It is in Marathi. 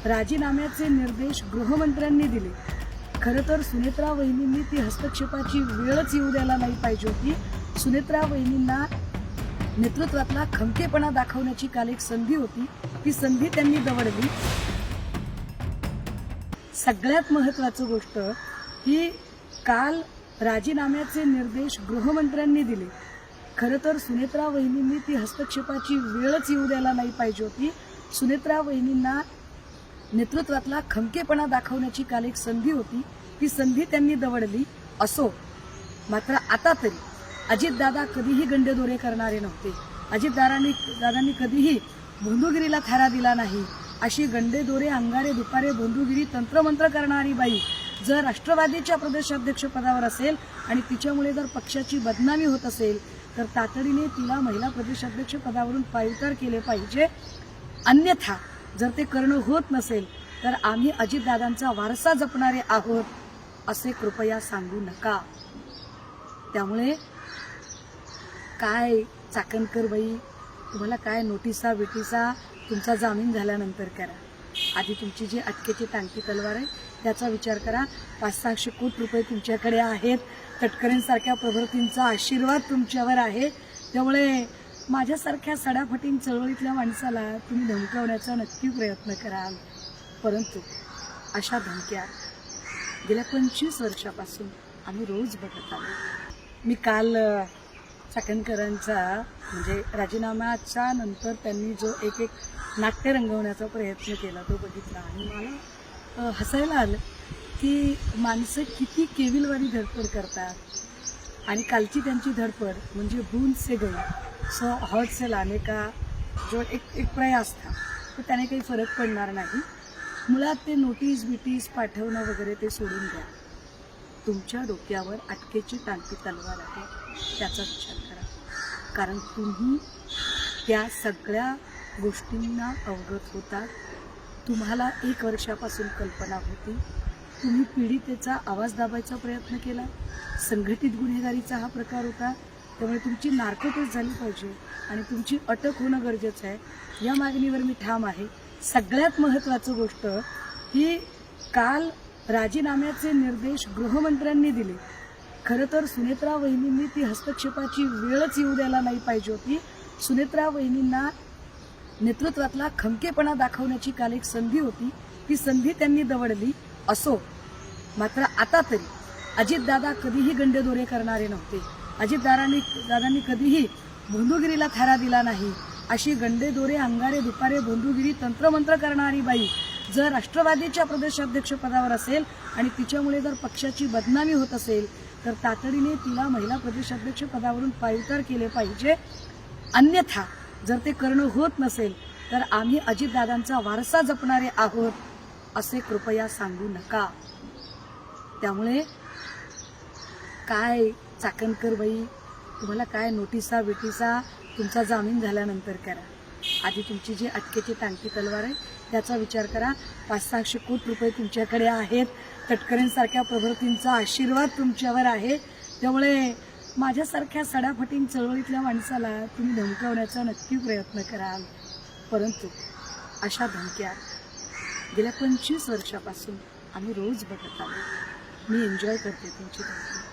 राजीनाम्याचे निर्देश गृहमंत्र्यांनी दिले। खरं तर सुनेत्रा वहिनींनी ती हस्तक्षेपाची वेळच येऊ द्यायला नाही पाहिजे होती। सुनेत्रा वहिनींना नेतृत्वातला खमकेपणा दाखवण्याची काल एक संधी होती, ती संधी त्यांनी दवडली। सगळ्यात महत्त्वाची गोष्ट ही काल राजीनाम्याचे निर्देश गृहमंत्र्यांनी दिले। खरं तर सुनेत्रा वहिनींनी ती हस्तक्षेपाची वेळच येऊ द्यायला नाही पाहिजे होती। सुनेत्रा वहिनींना नेतृत्वातला खमकेपणा दाखवण्याची काल एक संधी होती, ती संधी त्यांनी दवडली। असो, मात्र आता तरी अजितदादा कधीही गंडेदोरे करणारे नव्हते। अजितदादांनी कधीही बंधुगिरीला थारा दिला नाही। अशी गंडेदोरे, अंगारे, दुपारे, बंधुगिरी, तंत्रमंत्र करणारी बाई जर राष्ट्रवादीच्या प्रदेशाध्यक्षपदावर असेल आणि तिच्यामुळे जर पक्षाची बदनामी होत असेल तर तातडीने तिला महिला प्रदेशाध्यक्षपदावरून पायउतार केले पाहिजे। अन्यथा जर ते करणं होत नसेल तर आम्ही अजितदादांचा वारसा जपणारे आहोत असे कृपया सांगू नका। त्यामुळे काय चाकणकर बाई, तुम्हाला काय नोटिसा बिटिसा तुमचा जामीन झाल्यानंतर करा। आधी तुमची जी अटकेची टांगती तलवार आहे त्याचा विचार करा। 500-600 कोटी रुपये तुमच्याकडे आहेत, तटकरेंसारख्या प्रभृतींचा आशीर्वाद तुमच्यावर आहे। त्यामुळे माझ्यासारख्या सडाफटिंग चळवळीतल्या माणसाला तुम्ही धमकावण्याचा नक्की प्रयत्न कराल, परंतु अशा धमक्या गेल्या 25 वर्षापासून आम्ही रोज बघत आलो। मी काल चाकणकरांचा म्हणजे राजीनाम्याच्या नंतर त्यांनी जो एक नाट्य रंगवण्याचा प्रयत्न केला तो बघितला आणि मला हसायला आलं की माणसं किती केविलवारी धडपड करतात। आणि कालची त्यांची धडपड म्हणजे बूंद से गई सो हाथ से लाने का जो एक प्रयास था, तर त्याने काही फरक पडणार नाही। मुळात ते नोटीस बिटीस पाठवणं वगैरे ते सोडून द्या। तुमच्या डोक्यावर अटकेची टांगती तलवार आहे, त्याचा विचार करा। कारण तुम्ही त्या सगळ्या गोष्टींना अवगत होता। तुम्हाला 1 वर्षापासून कल्पना होती। तुम्ही पीडितेचा आवाज दाबायचा प्रयत्न केला। संघटित गुन्हेगारीचा हा प्रकार होता, त्यामुळे तुमची नार्कोटेस्ट झाली पाहिजे आणि तुमची अटक होणं गरजेचं आहे। या मागणीवर मी ठाम आहे। सगळ्यात महत्त्वाची गोष्ट ही काल राजीनाम्याचे निर्देश गृहमंत्र्यांनी दिले। खरं तर सुनेत्रा वहिनींनी ती हस्तक्षेपाची वेळच येऊ द्यायला नाही पाहिजे होती। सुनेत्रा वहिनींना नेतृत्वातला खमकेपणा दाखवण्याची काल एक संधी होती, ती संधी त्यांनी दवडली। असो, मात्र आता तरी अजितदादा कधीही गंडेदोरे करणारे नव्हते। अजितदादांनी कधीही बंधुगिरीला थारा दिला नाही। अशी गंडेदोरे, अंगारे, दुपारे, बंधुगिरी, तंत्रमंत्र करणारी बाई जर राष्ट्रवादीच्या प्रदेशाध्यक्षपदावर असेल आणि तिच्यामुळे जर पक्षाची बदनामी होत असेल तर तातडीने तिला महिला प्रदेशाध्यक्षपदावरून पायउतार केले पाहिजे। अन्यथा जर ते करणं होत नसेल तर आम्ही अजितदादांचा वारसा जपणारे आहोत असे कृपया सांगू नका। त्यामुळे काय चाकणकर बाई, तुम्हाला काय नोटिसा बिटिसा तुमचा जामीन झाल्यानंतर करा। आधी तुमची जी अटकेची टांगती तलवार आहे त्याचा विचार करा। 500-600 कोटी रुपये तुमच्याकडे आहेत, तटकरेंसारख्या प्रभृतींचा आशीर्वाद तुमच्यावर आहे। त्यामुळे माझ्यासारख्या सडाफटिंग चळवळीतल्या माणसाला तुम्ही धमकावण्याचा नक्की प्रयत्न कराल, परंतु अशा धमक्या गेल्या 25 वर्षापासून आम्ही रोज बघत आलो। मी एन्जॉय करते तुमची धमकी।